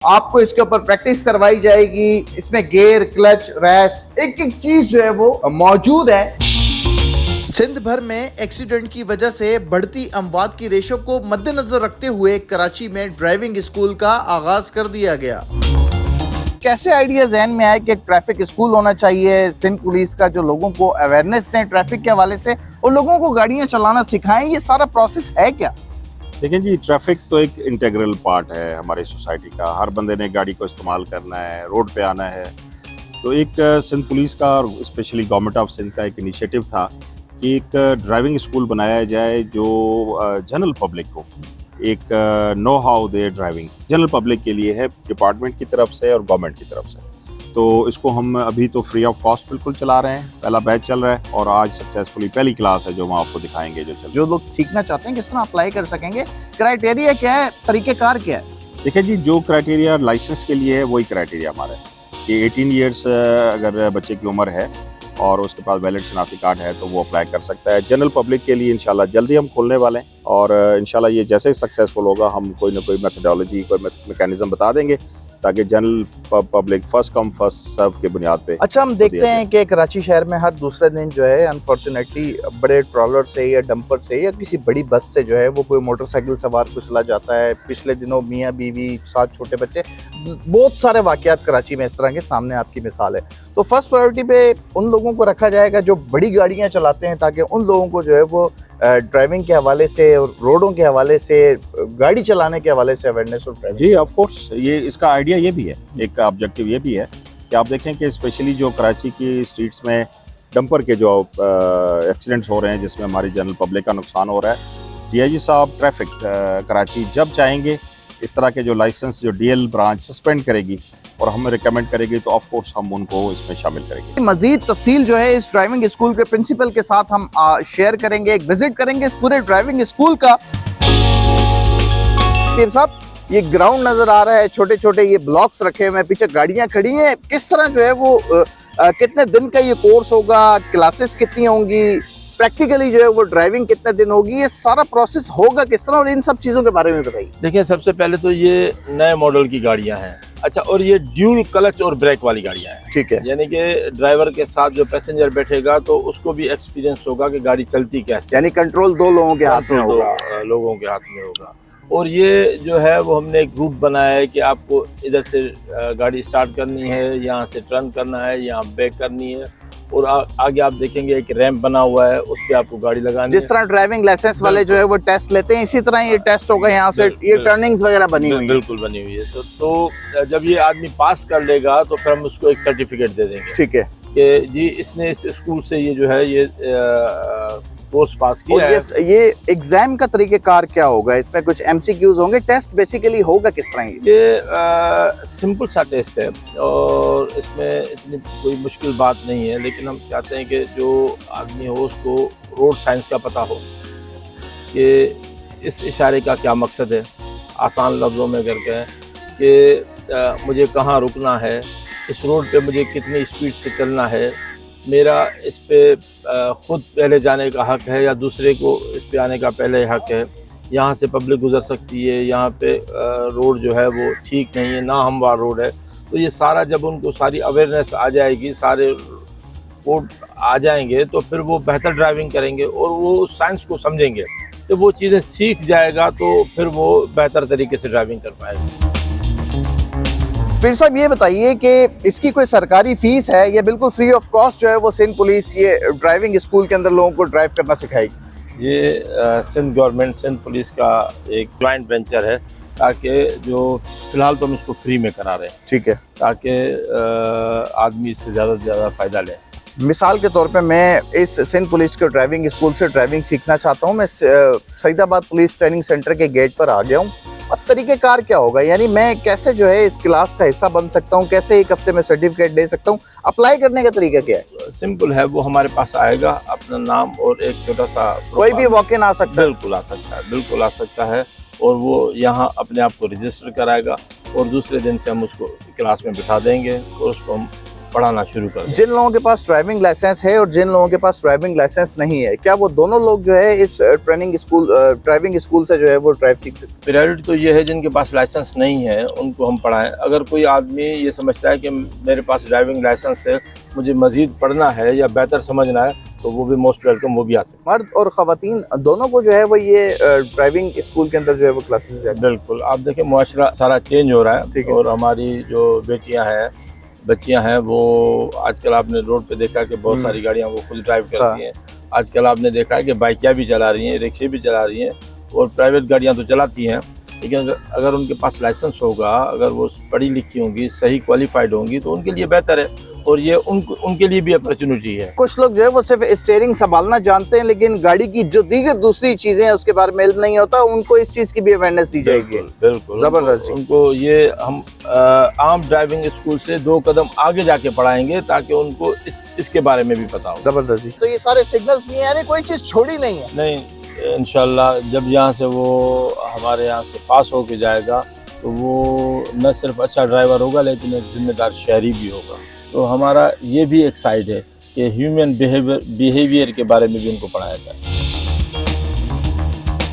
आपको इसके ऊपर प्रैक्टिस करवाई जाएगी। इसमें गियर, क्लच, रैस, एक एक चीज जो है वो मौजूद है। सिंध भर में एक्सीडेंट की वजह से बढ़ती अमवात की रेशो को मद्देनजर रखते हुए कराची में ड्राइविंग स्कूल का आगाज कर दिया गया। कैसे आइडिया जहन में आया कि ट्रैफिक स्कूल होना चाहिए सिंध पुलिस का, जो लोगों को अवेयरनेस दें ट्रैफिक के हवाले से और लोगों को गाड़ियां चलाना सिखाएं, ये सारा प्रोसेस है क्या? देखें जी, ट्रैफिक तो एक इंटीग्रल पार्ट है हमारी सोसाइटी का। हर बंदे ने गाड़ी को इस्तेमाल करना है, रोड पे आना है। तो एक सिंध पुलिस का और स्पेशली गवर्नमेंट ऑफ सिंध का एक इनिशिएटिव था कि एक ड्राइविंग स्कूल बनाया जाए जो जनरल पब्लिक को एक know how they driving general public के लिए है, डिपार्टमेंट की तरफ से और गवर्नमेंट की तरफ से। तो इसको हम अभी तो फ्री ऑफ कॉस्ट बिल्कुल चला रहे हैं। पहला बैच चल रहा है और आज सक्सेसफुली पहली क्लास है जो हम आपको दिखाएंगे। जो लोग सीखना चाहते हैं किस तरह अप्लाई कर सकेंगे, क्राइटेरिया क्या है, तरीकेकार क्या है? देखिए जी, जो क्राइटेरिया लाइसेंस के लिए है वही क्राइटेरिया हमारा है कि 18 ईयर्स अगर बच्चे की उम्र है और उसके पास वैलिड शनाख्ती कार्ड है तो वो अप्लाई कर सकता है। जनरल पब्लिक के लिए इंशाल्लाह जल्दी हम खोलने वाले हैं और इंशाल्लाह ये जैसे ही सक्सेसफुल होगा हम कोई ना कोई मेथडोलॉजी, कोई मैकेनिज्म बता देंगे ताकि general public first come first serve के बुनियाद पे। अच्छा, हम देखते हैं कि कराची शहर में हर दूसरे दिन जो है अनफॉर्चुनेटली बड़े ट्रॉलर से या डंपर से या किसी बड़ी बस से जो है वो कोई मोटरसाइकिल सवार को चला जाता है। पिछले दिनों मियाँ बीवी, 7 छोटे बच्चे, बहुत सारे वाकयात कराची में इस तरह के सामने आपकी मिसाल है। तो फर्स्ट प्रायोरिटी पे उन लोगों को रखा जाएगा जो बड़ी गाड़ियाँ चलाते हैं, ताकि उन लोगों को जो है वो ड्राइविंग के हवाले से और रोडों के हवाले से, गाड़ी चलाने के हवाले से अवेयरनेस और जी ऑफ कोर्स ये इसका आइडिया ये भी है, एक ऑब्जेक्टिव ये भी है कि आप देखें कि स्पेशली जो कराची की स्ट्रीट्स में डंपर के जो एक्सीडेंट्स हो रहे हैं जिसमें हमारी जनरल पब्लिक का नुकसान हो रहा है, डीआईजी साहब ट्रैफिक कराची जब चाहेंगे इस तरह के जो लाइसेंस जो डीएल ब्रांच सस्पेंड करेगी और हमें रिकमेंड करेगी तो ऑफ कोर्स हम उनको इसमें शामिल करेंगे। मजीद तफसील जो है इस ड्राइविंग स्कूल के प्रिंसिपल के साथ हम शेयर करेंगे, एक विजिट करेंगे इस पूरे ड्राइविंग स्कूल का। पीर साहब, ये ग्राउंड नजर आ रहा है, छोटे छोटे ये ब्लॉक्स रखे हुए हैं, पीछे गाड़ियां खड़ी हैं, किस तरह जो है वो कितने दिन का ये कोर्स होगा, क्लासेस कितनी होंगी, प्रैक्टिकली जो है वो ड्राइविंग कितने दिन होगी, ये सारा प्रोसेस होगा किस तरह, और इन सब चीजों के बारे में बताइए। देखिए, सबसे पहले तो ये नए मॉडल की गाड़ियां हैं। अच्छा, और ये ड्यूल क्लच और ब्रेक वाली गाड़ियां हैं। ठीक है, यानी कि ड्राइवर के साथ जो पैसेंजर बैठेगा तो उसको भी एक्सपीरियंस होगा कि गाड़ी चलती कैसे, यानी कंट्रोल 2 लोगों के हाथ में होगा। लोगों के हाथ में होगा। और ये जो है वो हमने एक रूट बनाया है कि आपको इधर से गाड़ी स्टार्ट करनी है, यहाँ से टर्न करना है, यहाँ ब्रेक करनी है, और आगे आप देखेंगे एक रैंप बना हुआ है, उस पे आपको गाड़ी लगानी है। जिस तरह ड्राइविंग लाइसेंस वाले जो है वो टेस्ट लेते हैं, इसी तरह ये टेस्ट होगा। यहाँ से ये टर्निंग्स वगैरह बनी हुई है। बिल्कुल बनी हुई है। तो जब ये आदमी पास कर लेगा तो फिर हम उसको एक सर्टिफिकेट दे देंगे। ठीक है कि जी इसने इस स्कूल से ये जो है ये कोर्स पास किया है। ये एग्जाम का तरीकेकार क्या होगा, इसमें कुछ एमसीक्यूज होंगे, टेस्ट बेसिकली होगा किस तरह? ये सिंपल सा टेस्ट है और इसमें इतनी कोई मुश्किल बात नहीं है, लेकिन हम चाहते हैं कि जो आदमी हो उसको रोड साइंस का पता हो कि इस इशारे का क्या मकसद है। आसान लफ्ज़ों में अगर कहें कि मुझे कहाँ रुकना है, इस रोड पे मुझे कितनी स्पीड से चलना है, मेरा इस पे खुद पहले जाने का हक है या दूसरे को इस पे आने का पहले हक है, यहाँ से पब्लिक गुजर सकती है, यहाँ पे रोड जो है वो ठीक नहीं है, ना हमवार रोड है। तो ये सारा जब उनको सारी अवेयरनेस आ जाएगी, सारे कोड आ जाएंगे तो फिर वो बेहतर ड्राइविंग करेंगे और वो साइंस को समझेंगे। तो वो चीज़ें सीख जाएगा तो फिर वो बेहतर तरीके से ड्राइविंग कर पाएगा। फिर साहब ये बताइए कि इसकी कोई सरकारी फीस है या बिल्कुल फ्री ऑफ कॉस्ट जो है वो सिंध पुलिस ये ड्राइविंग स्कूल के अंदर लोगों को ड्राइव करना सिखाएगी? ये सिंध गवर्नमेंट, सिंध पुलिस का एक जॉइंट वेंचर है, ताकि जो फिलहाल तो हम इसको फ्री में करा रहे हैं। ठीक है, ताकि आदमी इससे ज़्यादा से ज़्यादा फ़ायदा ले। मिसाल के तौर पे मैं इस सिंध पुलिस के ड्राइविंग स्कूल से ड्राइविंग सीखना चाहता हूँ, मैं सईदाबाद पुलिस ट्रेनिंग सेंटर के गेट पर आ गया हूँ, अब तरीकेकार क्या होगा? यानी मैं कैसे जो है इस क्लास का हिस्सा बन सकता हूँ, कैसे 1 हफ्ते में सर्टिफिकेट दे सकता हूँ, अप्लाई करने का तरीका क्या है? सिंपल है, वो हमारे पास आएगा, अपना नाम और एक छोटा सा, कोई भी वॉक इन आ सकता है? बिल्कुल आ सकता है, बिल्कुल आ सकता है। और वो यहाँ अपने आप को रजिस्टर कराएगा और दूसरे दिन से हम उसको क्लास में बिठा देंगे और उसको हम पढ़ाना शुरू कर दें। जिन लोगों के पास ड्राइविंग लाइसेंस है और जिन लोगों के पास ड्राइविंग लाइसेंस नहीं है, क्या वो दोनों लोग जो है इस ड्राइविंग स्कूल से जो है वो ड्राइव सीख सकते प्रायोरिटी तो ये है जिनके पास लाइसेंस नहीं है उनको हम पढ़ाएं। अगर कोई आदमी ये समझता है कि मेरे पास ड्राइविंग लाइसेंस है, मुझे मज़ीद पढ़ना है या बेहतर समझना है, तो वो भी मोस्ट वेलकम, वो भी आ सकते मर्द और ख़वातीन दोनों को जो है वो ये ड्राइविंग स्कूल के अंदर जो है वो क्लासेस हैं। बिल्कुल, आप देखें मुआशरा सारा चेंज हो रहा है और हमारी जो बच्चियां हैं वो आजकल आपने रोड पे देखा कि बहुत सारी गाड़ियां वो खुद ड्राइव करती हैं। आजकल आपने देखा है कि बाइकियां भी चला रही हैं, रिक्शे भी चला रही हैं और प्राइवेट गाड़ियां तो चलाती हैं, लेकिन अगर उनके पास लाइसेंस होगा, अगर वो पढ़ी लिखी होंगी, सही क्वालिफाइड होंगी, तो उनके लिए बेहतर है और ये उनके लिए भी अपॉर्चुनिटी है। कुछ लोग जो है वो सिर्फ स्टीयरिंग संभालना जानते हैं, लेकिन गाड़ी की जो दीगर दूसरी चीजें हैं उसके बारे में इल्म नहीं होता, उनको इस चीज की भी अवेयरनेस दी जाएगी। बिल्कुल जबरदस्त। उनको ये हम आम ड्राइविंग स्कूल से 2 कदम आगे जाके पढ़ाएंगे ताकि उनको इसके बारे में भी पता हो। जबरदस्त। तो ये सारे सिग्नल्स नहीं है, यानी कोई चीज छोड़ी नहीं है। नहीं, इंशाल्लाह जब यहाँ से वो हमारे यहाँ से पास होके जाएगा तो वो न सिर्फ अच्छा ड्राइवर होगा लेकिन एक जिम्मेदार शहरी भी होगा। तो हमारा ये भी एक साइड है कि ह्यूमन बिहेवियर के बारे में भी उनको पढ़ाया जाए।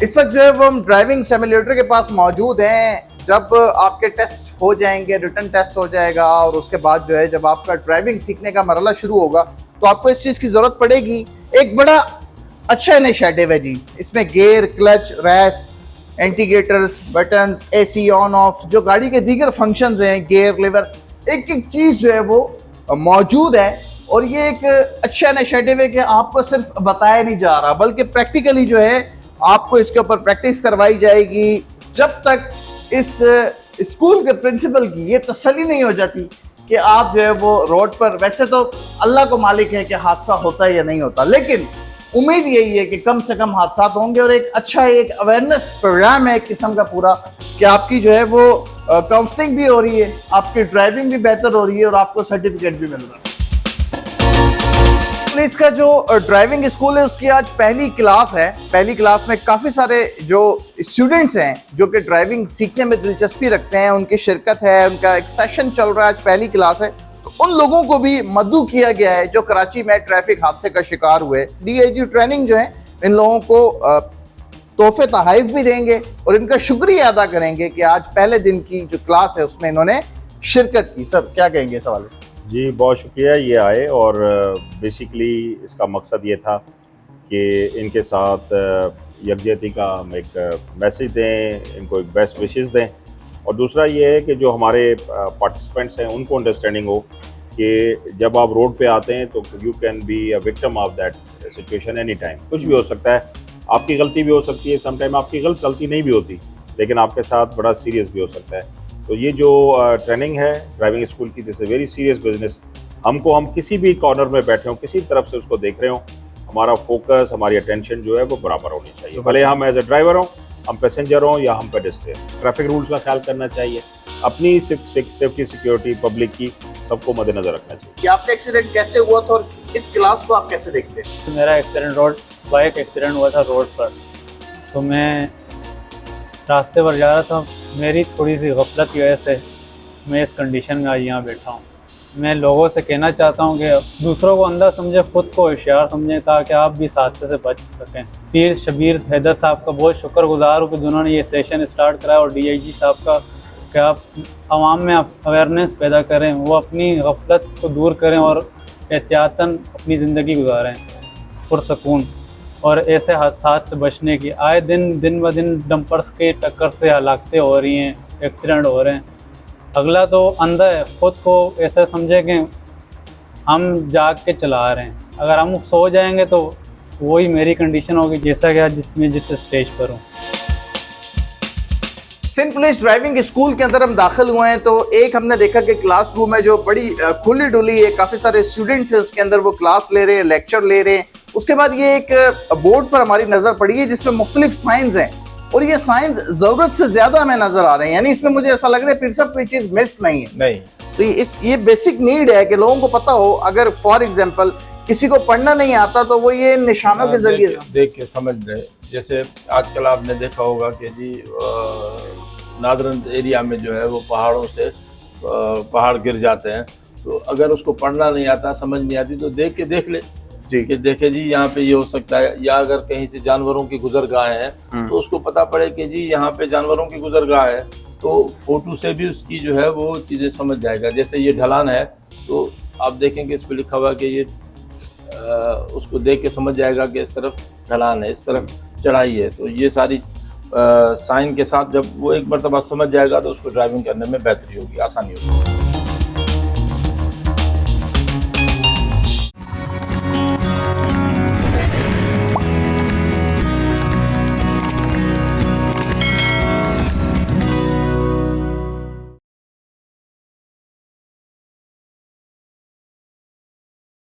इस वक्त जो है वो हम ड्राइविंग सिमुलेटर के पास मौजूद हैं। जब आपके टेस्ट हो जाएंगे, रिटन टेस्ट हो जाएगा और उसके बाद जो है जब आपका ड्राइविंग सीखने का मरहला शुरू होगा तो आपको इस चीज़ की ज़रूरत पड़ेगी। एक बड़ा अच्छा इनिशिएटिव है जी, इसमें gear, clutch, race, indicators, buttons, AC on off, जो गाड़ी के दीगर फंक्शंस हैं, गियर लीवर, एक एक चीज़ जो है वो मौजूद है। और ये एक अच्छा इनिशिएटिव है कि आपको सिर्फ बताया नहीं जा रहा बल्कि प्रैक्टिकली जो है आपको इसके ऊपर प्रैक्टिस करवाई जाएगी जब तक इस स्कूल के प्रिंसिपल की ये तसल्ली नहीं हो जाती कि आप जो है वो रोड पर, वैसे तो अल्लाह को मालिक है कि हादसा होता है या नहीं होता, लेकिन उम्मीद यही है कि कम से कम हादसा होंगे और एक अच्छा एक अवेयरनेस प्रोग्राम है एक किस्म का पूरा कि आपकी जो है वो काउंसलिंग भी हो रही है, आपकी ड्राइविंग भी बेहतर हो रही है और आपको सर्टिफिकेट भी मिल रहा है। पुलिस का जो ड्राइविंग स्कूल है उसकी आज पहली क्लास है। पहली क्लास में काफ़ी सारे जो स्टूडेंट्स हैं जो कि ड्राइविंग सीखने में दिलचस्पी रखते हैं, उनकी शिरकत है, उनका एक सेशन चल रहा है, आज पहली क्लास है। तो उन लोगों को भी मद्दू किया गया है जो कराची में ट्रैफिक हादसे का शिकार हुए। डीआईजी ट्रेनिंग जो है इन लोगों को तोहफे तहाइफ भी देंगे और इनका शुक्रिया अदा करेंगे कि आज पहले दिन की जो क्लास है उसमें इन्होंने शिरकत की। सर क्या कहेंगे इस हवाले से? जी बहुत शुक्रिया, ये आए और बेसिकली इसका मकसद ये था कि इनके साथ यकजहती का हम एक मैसेज दें, इनको एक बेस्ट विशेस दें और दूसरा ये है कि जो हमारे पार्टिसिपेंट्स हैं उनको अंडरस्टैंडिंग हो कि जब आप रोड पे आते हैं तो you can be a victim of that situation any time. कुछ भी हो सकता है, आपकी गलती भी हो सकती है, समटाइम आपकी गलती नहीं भी होती, लेकिन आपके साथ बड़ा सीरियस भी हो सकता है। तो ये जो ट्रेनिंग है ड्राइविंग स्कूल की, this is very serious business. हम किसी भी कॉर्नर में बैठे हों, किसी तरफ से उसको देख रहे हों, हमारा फोकस, हमारी अटेंशन जो है वो बराबर होनी चाहिए, भले हम एज ए ड्राइवर हों, हम पैसेंजर हों या हम पेडेस्ट्रियन। ट्रैफिक रूल्स का ख्याल करना चाहिए, अपनी सेफ्टी सिक्योरिटी पब्लिक की सबको मद्देनजर रखना चाहिए। कि आपका एक्सीडेंट कैसे हुआ था और इस क्लास को आप कैसे देखते हैं? मेरा एक्सीडेंट बाइक एक्सीडेंट हुआ था रोड पर। तो मैं रास्ते पर जा रहा था, मेरी थोड़ी सी गफलत की वजह से मैं इस कंडीशन में आज यहाँ बैठा हूँ। मैं लोगों से कहना चाहता हूँ कि दूसरों को अंधा समझे, ख़ुद को होशियार समझें ताकि आप भी इस हादसे से बच सकें। पीर शबीर हैदर साहब का बहुत शुक्रगुजार हूँ कि जिन्होंने ये सेशन स्टार्ट कराया और डीआईजी साहब का कि आप आवाम में अवेयरनेस पैदा करें, वो अपनी गफलत को दूर करें और एहतियातन अपनी ज़िंदगी गुजारें पुरसकून। और ऐसे हादसात से बचने की आए दिन ब दिन डंपर्स के टक्कर से हलाकतें हो रही हैं, एक्सीडेंट हो रहे हैं। अगला तो अंधा है, ख़ुद को ऐसा समझे कि हम जाग के चला रहे हैं, अगर हम सो जाएंगे तो वही मेरी कंडीशन होगी जैसा कि आज जिस स्टेज पर हूँ। सिंध पुलिस ड्राइविंग स्कूल के अंदर हम दाखिल हुए हैं तो एक हमने देखा कि क्लासरूम है जो बड़ी खुली डुली है, काफ़ी सारे स्टूडेंट्स हैं उसके अंदर, वो क्लास ले रहे हैं, लेक्चर ले रहे हैं। उसके बाद ये एक बोर्ड पर हमारी नज़र पड़ी है जिसमें मुख्तलिफ साइंस हैं और ये साइंस ज़रूरत से ज़्यादा हमें नज़र आ रहे हैं, यानी इसमें मुझे ऐसा लग रहा है फिर सब कोई चीज़ मिस नहीं है। नहीं, तो ये बेसिक नीड है कि लोगों को पता हो। अगर फॉर एग्जाम्पल किसी को पढ़ना नहीं आता तो वो ये निशानों के जरिए देख के समझ रहे। जैसे आजकल आपने देखा होगा कि जी नादरन एरिया में जो है वो पहाड़ों से पहाड़ गिर जाते हैं तो अगर उसको पढ़ना नहीं आता, समझ नहीं आती, तो देख के देख ले जी कि देखे जी यहाँ पे ये हो सकता है, या अगर कहीं से जानवरों की गुजरगाह है तो उसको पता पड़े कि जी यहाँ पे जानवरों की गुजरगाह है, तो फोटो से भी उसकी जो है वो चीज़ें समझ जाएगा। जैसे ये ढलान है तो आप देखेंगे इस पे लिखा हुआ कि ये उसको देख के समझ जाएगा कि इस तरफ ढलान है, इस तरफ चढ़ाई है। तो ये सारी साइन के साथ जब वो एक मरतबा समझ जाएगा तो उसको ड्राइविंग करने में बेहतरी होगी, आसानी होगी।